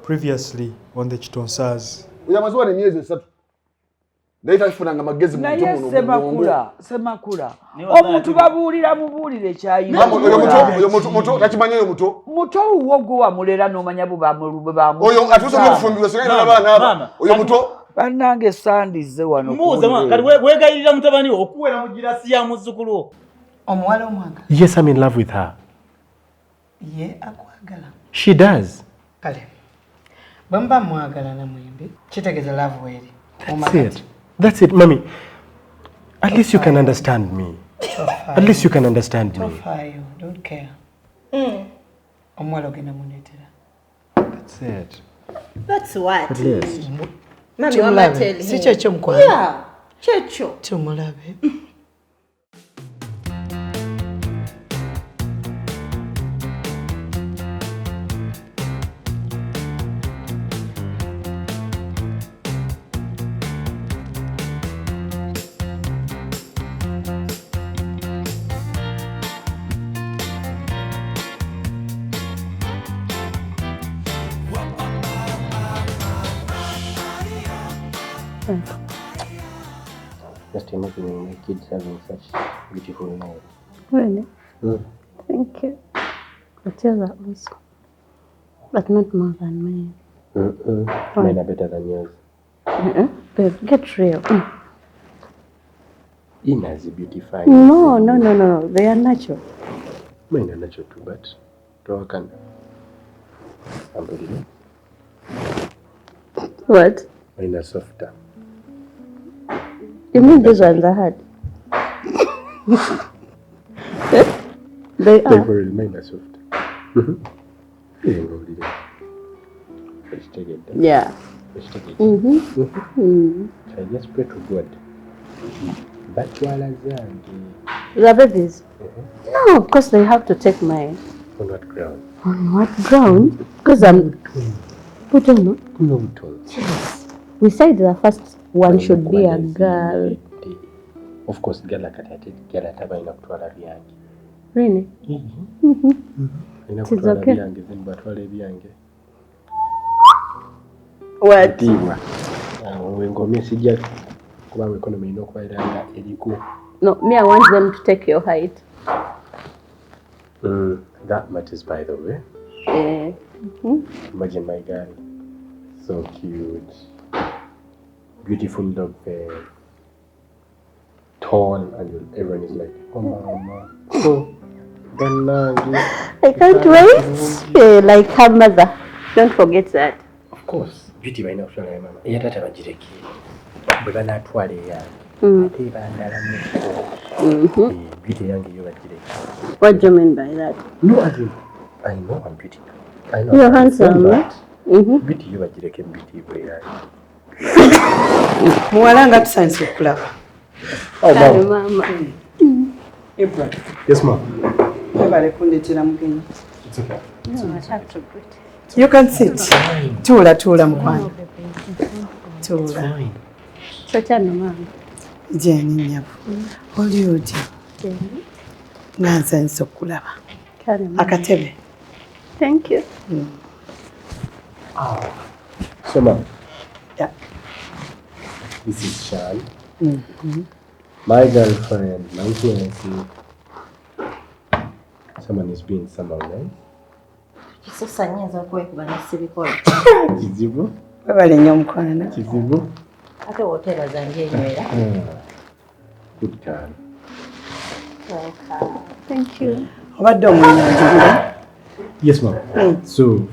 previously on the Kitonsaz. Uyamaziwa ni miezi 3. Ndaita ifunanga magezi mu mtomo no. Semakula. Omuntu babuulira mubuulire kyayina. Mama oyo muto takimanyi oyo muto. Muto uwogo wa mulera no manya buba ba. Oyo atuso okufumbirwa singa n'abaana aba. Oyo muto. Banange sandize wano. Muze mwana kali wegayirira mutabani okuwera mu girasi ya muzzukulu. Omuwala omwanga. Yes, I'm in love with her. Ye akwagala. She does. Kale. Bamba mwagala na mwembe. Kitegeza love weri. That's it. That's it, mommy. At least you can understand me. At least you can understand me. Don't care. Omwala ogenda munetera. That's it. That's what. At least. Mami wama tell him. Si checho mkwana. Yeah. Checho. Tumulabe. Just imagine my kids having such beautiful lives. Really? Thank you. But yours are also. But not more than mine. Mine are better than yours. Babe, get real. Ina's beautifying. No. They are natural. Mine are natural too, but how can somebody? What? Mine are softer. You mean these ones are hard? They are. Mine are soft. Yeah. I just pray to God. The babies? No, of course they have to take mine. On what ground? On what ground? Because I'm... Put on, no? Yes. We said the first one should be a girl. Of course, girl ataba ina kutwala byange. Really? Ina kutwala byange then batwala ebyange. What? Ngomye Sijja kuba economy ino kwairanga eriko. No, me I want them to take your height. That matters, by the way. Imagine my girl, so cute, beautiful dog face, tall, and everyone is like, oh mama, I can't wait. Like her mother. Don't forget that. Of course, beauty by now, mama. Yatata bajireki. Bwana twale ya. Beauty yangi you bajireki. What do you mean by that? No, I know I'm beauty. I know. You're handsome, right? Beauty you bajireki beauty boy. Muwalanga tusanze okulaba. Oh, mama. Ebra. Yes, ma'am. Ebale kundetera mugenyi. It's okay. No, I have to put. You can sit. Tula mukwana. Tula. Certian, mama. Jenny nyabo. Oli oti. Jenny. Nansanze okulaba. Akatebe. Thank you. So, ma'am. Yeah. This is Shan. My girlfriend, my fiancé. Someone is being somehow nice. Kisosa nyenza kwekuba nasibikola. Kizibu. Babale nnyo omukwano. Kizibu. Ate wotera zange enywera. Good girl. Okay. Thank you. Obadde omwana. Yes, ma'am. So,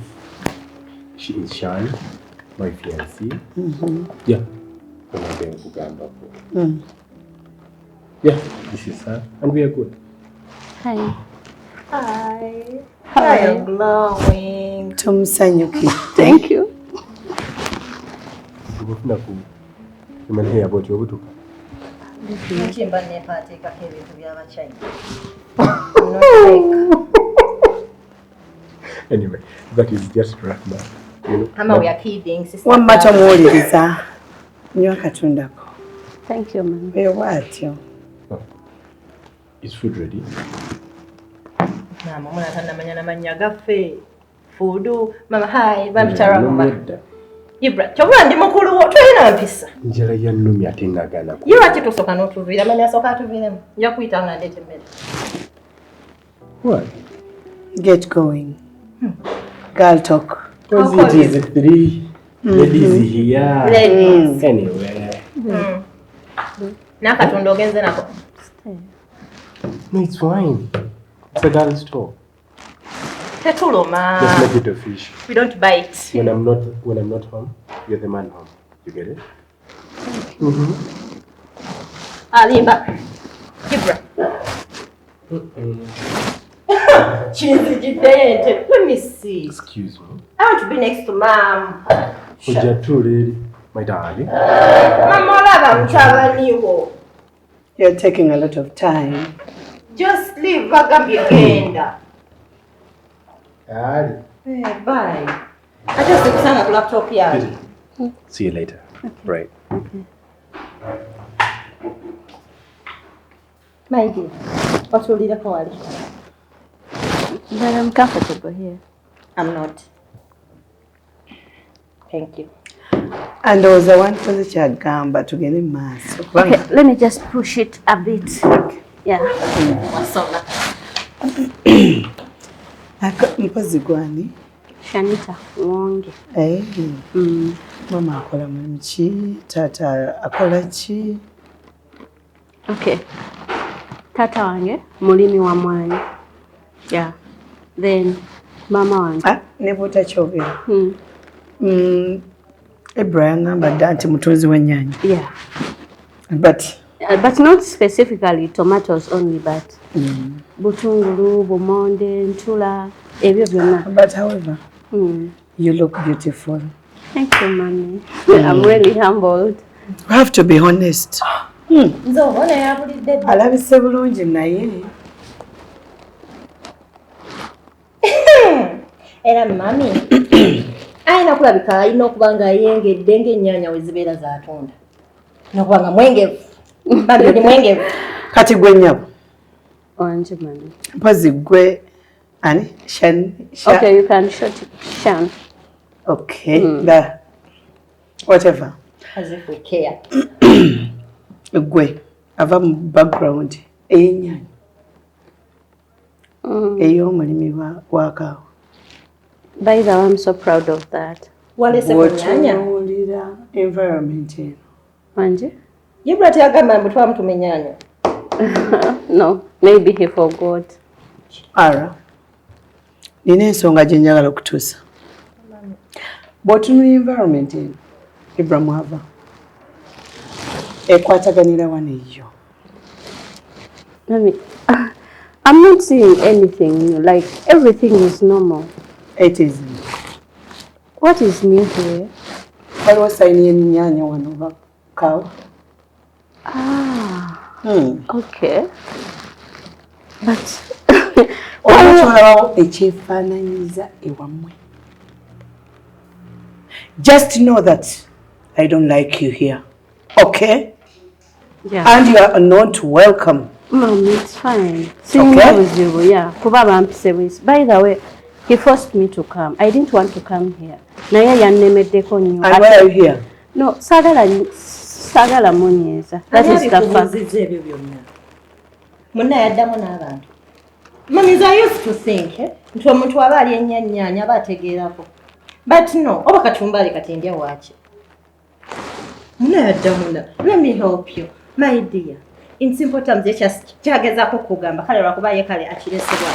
she is Shan, my fiancé. Yeah. Yeah, this is her, and we are good. Hi. I am glowing. Tumusanyuki. Thank you. Hear about your butuka. Nchimba nepateeka ebintu by'abachina. Anyway, that is just right now. You know, Mama, we are kidding, sister. Wamma tomuwuliriza. Nnyo akatundako. Thank you, ma'am. Bw'atyo. Is food ready? Mama, mwana tanamanya namanya gaffe. food mama hi bamtara mama Ibra choba ndi mukulu wo twena mpisa njala ya nnumi ate nagana Lwaki tusooka n'otuviira mami asooka atuviiremu nja kuyita nga ndeeta emmere. What? Get going. Girl talk. Because it is 3 ladies here. Ladies. Anyway. N'akatundu ogenze nako. No, it's fine. It's a girl's talk. Tetuluma. Just make it official. We don't bite. When I'm not home, you're the man home. You get it? Alimba. Ibra. Chinzijidente. Let me see. Excuse me. I want to be next to mom. Ujaturi, my darling. Mama olaba mutabaniwo. You're taking a lot of time. Just leave bagambye genda. Ali. Bye. I just kusanga ku laptop yawe. See you later. Right. Okay. My dear, watuulireko wali? But I'm comfortable here. I'm not. Thank you. And there was a one for the chagamba to get in mass. Okay, let me just push it a bit. Yeah. Wasona. Mpozi gwani? Shanita Wonge. Hey. Mama akola mulimu ki? Tata akola ki? Okay. Tata wange mulimi wa mwanyi. Yeah. Then mama wange. Ne buta kyogera. Ibrahim ngamba anti mutunzi w'ennyaanya. Yeah. But not specifically tomatoes only, but butungulu, bumonde, ntula, ebyo byonna. But however, you look beautiful. Thank you, mommy. I'm really humbled. You have to be honest. Nze obona yabulidde. Alabise bulungi naye. Era mami. Ayina kulabika alina okuba nga yengedde ng'ennyaanya we zibeera z'atunda. N'okuba nga mwengevu. Bambi ni mwengevu. Kati gwe nnyabo. Wanje mami. Mpozi gwe ani? Shan. Okay, you can shut it. Shan. Okay. Whatever. As if we care. Gwe ava mu background ey'ennyaanya. Ey'omulimi wa kaawa. By the way, I'm so proud of that. Walese ku nnyaanya. Wotulira environment eno. Wanje? Yibula teyagamba mbu twamutuma ennyaanya. No, maybe he forgot. Ara. Nina ensonga gye njagala okutuusa. Bw'otunula environment eno, Ibrahim ava. Ekwataganira wano eyo. Mami, I'm not seeing anything new. Like, everything is normal. It is. What is new here? Waliwo sayini y'ennyaanya wano oba kaawa. Okay. But Olwatwalawo ekyefaananyiza ewammwe. Just know that I don't like you here. Okay? yeah. And you are not welcome. Mom, it's fine. Okay. Yeah. By the way, he forced me to come. I didn't want to come here. And why are you here? No, sagala munyeza. That is the fact. Munna yaddamu n'abantu. Mami, I used to think nti omuntu aba ali ennyaanya aba ategeerako. But no, oba kachumbali kati ndya waaki. Munna yaddamu na. Let me help you. My dear. In simple terms, kyagezaako kugamba kale lwakuba ye kale akiresebwa.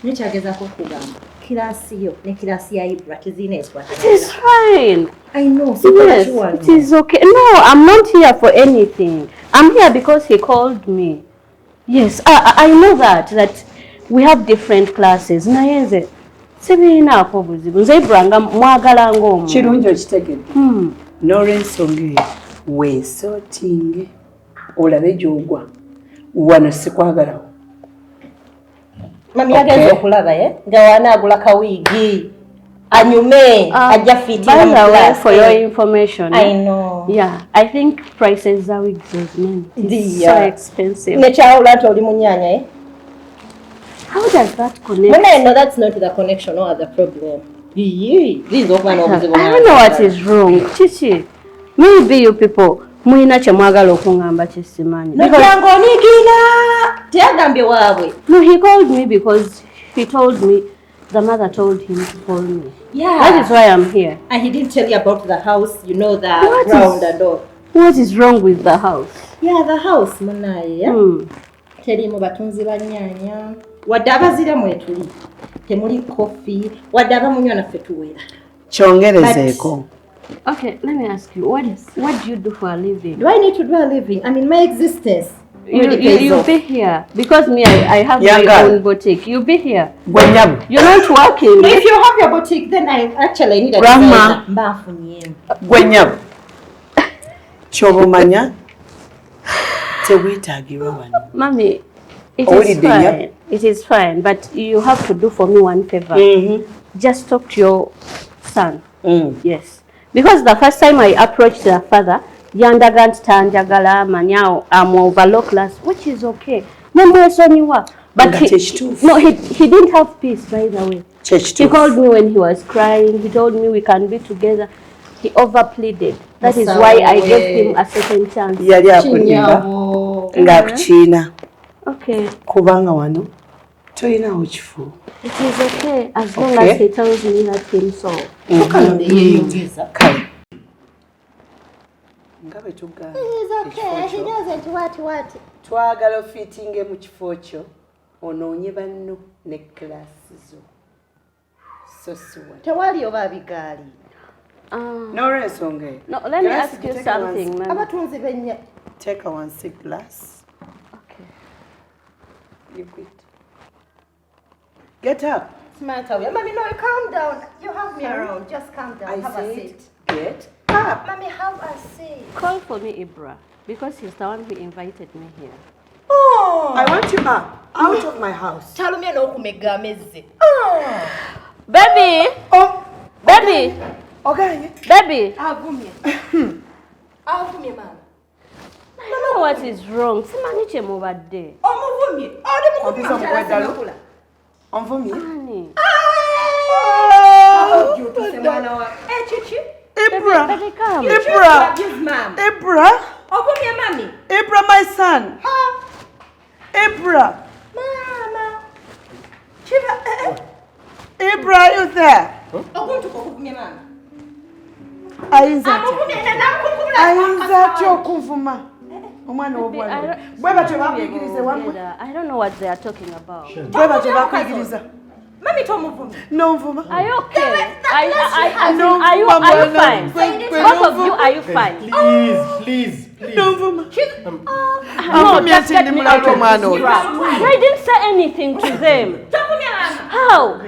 Ne kyagezaako kugamba. Kirasi yo ne kirasi ya Ibra tezina eswata. It is fine. I know. So yes, it is okay. No, I'm not here for anything. I'm here because he called me. Yes, I know that we have different classes. Nayenze sebina akobuzibu. Nze Ibranga mwagala ngomu. Kirungi okitegedde. N'olw'ensonga eyo weesootinge olabe gy'ogwa wano sikwagalawo. Mami yagenze okulaba nga wanaagula kawiigi anyume ajja fitira mu class. By the way, for your information, I know. Yeah, I think prices are exorbitant. It's so expensive. Ne kyawula nti oli mu nnyaanya How does that connect? When I know that's not the connection or the problem. I don't know what is wrong. Chichi, maybe you people muina chemwagala okungamba chisimanyi. No, he called me because he told me the mother told him to call me. Yeah. That is why I'm here. And he didn't tell you about the house, you know, the ground and all. What is wrong with the house? Yeah, the house, munaye. Teri mu batunzi banyanya. Wadaba zira mwetuli. Temuli coffee. Wadaba munywa na fetuwera. Chongerezeko. Okay, let me ask you, what do you do for a living? Do I need to do a living? I mean, my existence. You be here because me, I have my own boutique. You be here. You're not working. If you have your boutique, then I actually need a Grandma. designer. Gwenyabo. Chobomanya. Tewetagirwa wano. Mommy, it is fine. It is fine, but you have to do for me one favor. Just talk to your son. Yes. Because the first time I approached the father, Yandagant Tanjagala Manyao, I'm over low class, which is okay. But he didn't have peace, by the way. He called me when he was crying. He told me we can be together. He overpleaded. That is why I gave him a second chance. Okay. Kubanga wano. Toyina uchifu. It is okay as long as he tells me that him so. Ngabe tugamba. It is okay. He doesn't what. Twagala fitting mu kifo kyo onoonye banno ne class zo. Sosuwa. Tewali oba bigaali. No resonga. No, let me ask you something, ma'am. Abatunzi benya. Take a 1 sick glass. Okay. You quit. Get up. Smart. Mommy, no, calm down. You have me around. Just calm down. Have a seat. Get up. Mommy, have a seat. Call for me Ibra because he's the one who invited me here. Oh! I want you up. Out of my house. Tell me no kumega mezi. Baby! Oh! Baby! Okay. Baby! Avumye. Avumye, mama. I don't know what is wrong. Simaniche mubadde. Omuvumye. Ode mukupisa mukwadalo. Onvumye. Honey. Chichi. Ibra. Baby, come. Ibra. Yes, ma'am. Ibra. Ovumye, mommy. Ibra, my son. Ibra. Mama. Chiva. Ibra, are you there? Oguntu ovumye, mama. Ayinza okuvuma omwana w'obwana bwe batyo bakuyigiriza wamwe. I don't know what they are talking about. Bwe batyo bakuyigiriza. Mami tomuvuma. Nomvuma. Are you okay? Are you fine? Both of you, are you fine? Please. Nomvuma. No, just get me out of this trap. I didn't say anything to them. How?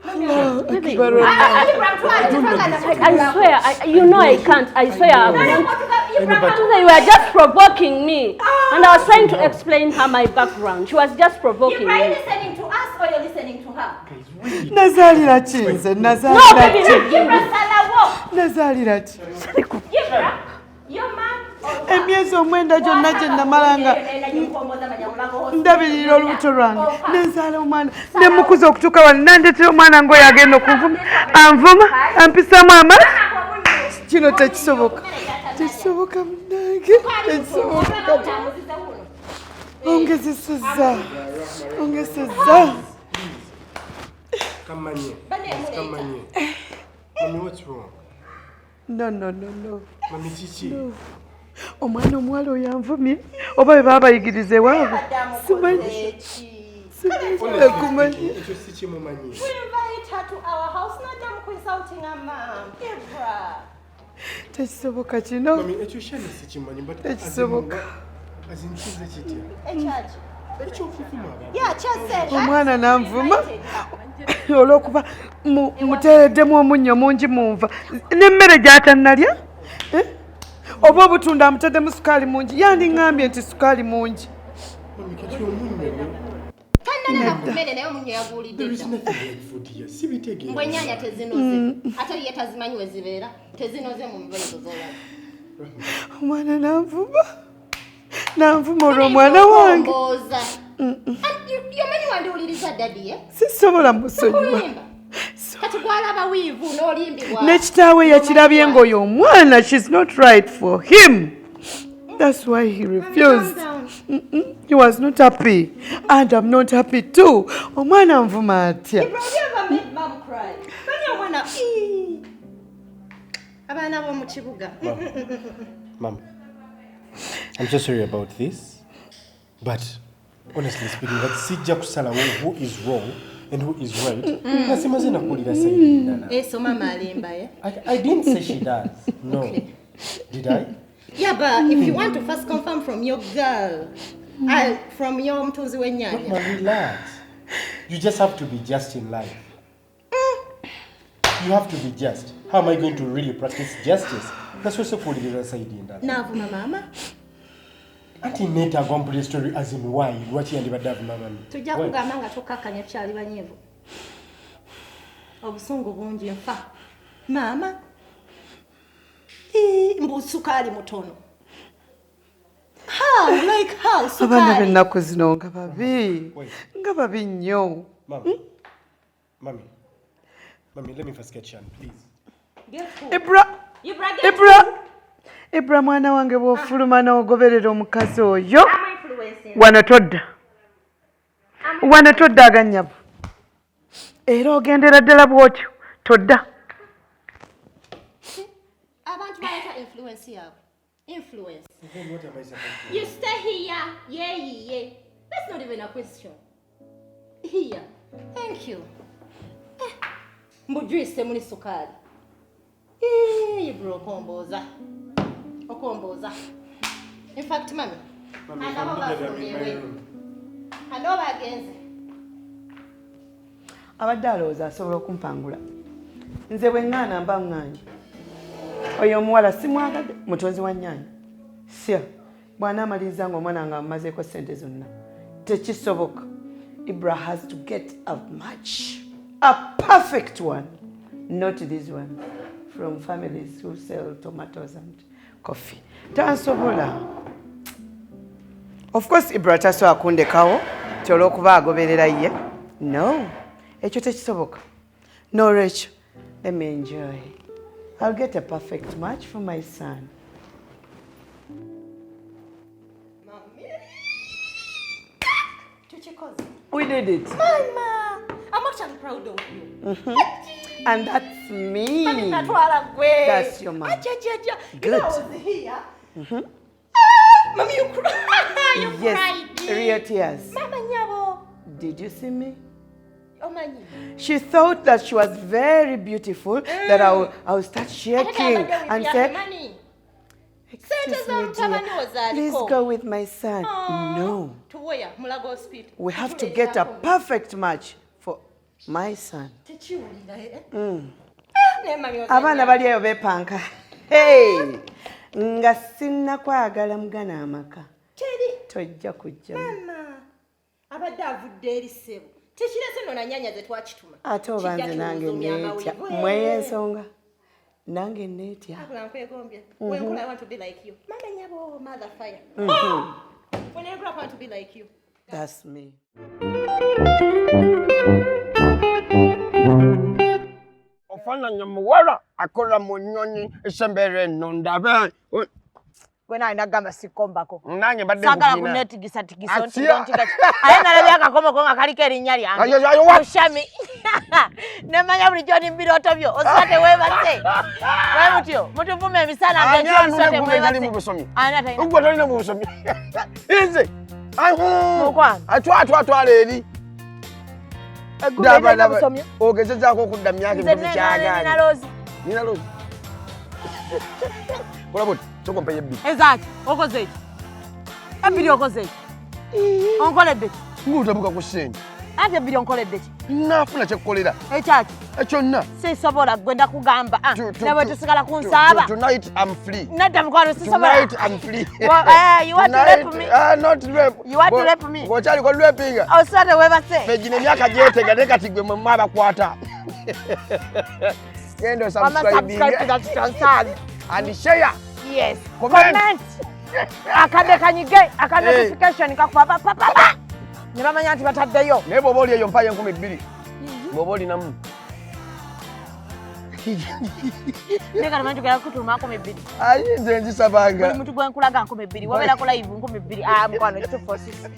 I swear, you know I can't. I swear. You were just provoking me. And I was trying to explain her my background. She was just provoking me. Are you listening to us or you're listening to her? Nazalira chinze, nazalira Your mom. Emyezi omwenda gyonna gye namalanga ndabirira olubuto lwange nenzaala omwana nemukuza okutuuka wano nandetera omwana ng'oyo agenda okunvuma anvuma ampisaamu amala kino tekisoboka munange tekisoboka ongezesezza Kamanye. Mommy, what's wrong? No. Mommy, Chichi. No. Omwana omuwala oyo anvumye oba bwe baba bayigiriza ewaabwe simanyi. Tekisoboka kino. Tekisoboka. Omwana nanvuma olw'okuba muteereddemu omunnyo mungi munva n'emmere gy'atannalya oba obutunda amuteddemu sukaali mungi yandiŋŋambye nti sukaali mungi. Ennyaanya tezinoze ate ye tazimanyi we zibeera tezinoze mu mbeezo z'olaba. Omwana nanvuma olw'omwana wange. Yomanyi wandiwuliriza daddy, eh? Sisobola musonyiwa. Kati gwalaba wiivu n'olimbibwa. Ne kitaawe yakirabye ng'oyo omwana, she's not right for him. That's why he refused. He was not happy. And I'm not happy too. Omwana nvuma atya. Have you ever made mom cry? Manya omwana, abaana b'omu kibuga. Mom, I'm so sorry about this. But honestly speaking, that's Sijja kusala who is wrong and who is right. Nasimaze nakulira sayidi. So mama alimba, eh? I didn't say she does. No. Okay. Did I? Yeah, but if you want to first confirm from your girl, from your mtunzi wenyanya. Mama, relax. You just have to be just in life. You have to be just. How am I going to really practice justice? That's what's for the other side in that. Navuma mama. Auntie Neta gone the story as in why? What you and the mama? Tujja kugamba nga tokkakanya kyali banyevu. Obusungu bungi nfa. Mama. Mbu sukali mutono. How? Like how? Sukali. Abaana b'ennaku zino nga babi. Nga babi nnyo. Mommy, let me first get Shan, please. Ibra mwana wange bw'ofuluma n'ogoberera omukazi oyo. Wano todda aganyabu. Era ogendera ddala bw'otyo. Todda. Abantu bayita influence yaabwe. Influence. You stay here. Yeah. That's not even a question. Here. Thank you. Mbujwise muli sukali. Bro, okomboza. In fact, mommy, I know bagenze. Abadde alowooza asobola okumpangula. Nze bwe ŋŋaana mba ŋŋaanya. Oyo omuwala simwagadde mutonzi wa nnyaanya. Sya bw'anaamaliriza ng'omwana nga amazeeko ssente zonna. Tekisoboka. Ibra has to get a match. A perfect one. Not this one. From families who sell tomatoes and coffee. Tansobola. Of course, Ibra taso akundekawo kyolw'okuba agoberera ye. No. Ekyo tekisoboka. No, Rachel. Let me enjoy. I'll get a perfect match for my son. We did it. Mama, I'm actually proud of you. And that's me. That's your mom. Good. I was here. Mommy, you cried. You cried. Real tears. Mama nyabo. Did you see me? Omanyi. She thought that she was very beautiful, that I would start shaking and say, "Excuse me, dear, please go with my son." No. We have to get a perfect match for my son. Abaana bali eyo beepanka. Hey! Nga sinnakwagala mugana amaka. Tojja kujja. Mama, abadde avudde eri ssebo. Tekirese nno na nnyanya ze twakituma. Ate oba nze nange neetya. Mweye ensonga. Nange neetya. When I want to be like you. Mama nyabo, mother fire. Whenever I want to be like you. That's me. Ofananya muwala akola mu nnyonyi esembere nondabe. Gwena inagamba sikombako. Nanye badde sagala kunetigisa tigiso ntiga. Aye nalabye akakomo ko nga kaliko erinnya lyange. Oshami. Nemanya buli joni mbiroto byo. Osate webase. Wewe mutyo. Mutuvume emisana nga joni osate webase. Ana taina. Ugwa tolina mu busomi. Inze. Mukwa. Atwa eri. Egubele na busomyo. Ogezeza ko kudda myaka ebintu kyagani. Nina lozi. Kola bot. Choko mpaye bi. Exactly. Okoze iki? Ebiri okoze iki? Onkoledde ki? Ngutabuka ku sente. Ate ebiri onkoledde ki? Nafuna kyekolera. Ekyaki? Ekyonna. Sisobola gwenda kugamba. Nawe tusigala kunsaba. Tonight I'm free. Nada mukwano sisobola. Tonight I'm free. You want to rape me? Not rape. You want to rape me? Ngochali ko rapinga. Osate webase. Pejine myaka gyetega ne kati gwe mama kwata. Gendo subscribe to TheKitonsaz and share. Yes. Comment. Akade kanyige, akade notification kakuba papa. ne bamanya nti bataddeyo naye bw'oba oli eyo mpayo 2000 bw'oba olinamu neka namanyi tugera kutuluma 2000 ayi nze nzisabanga buli muntu gwenkulaga 2000 wabeerako live 2000 mukwano kitufu osisi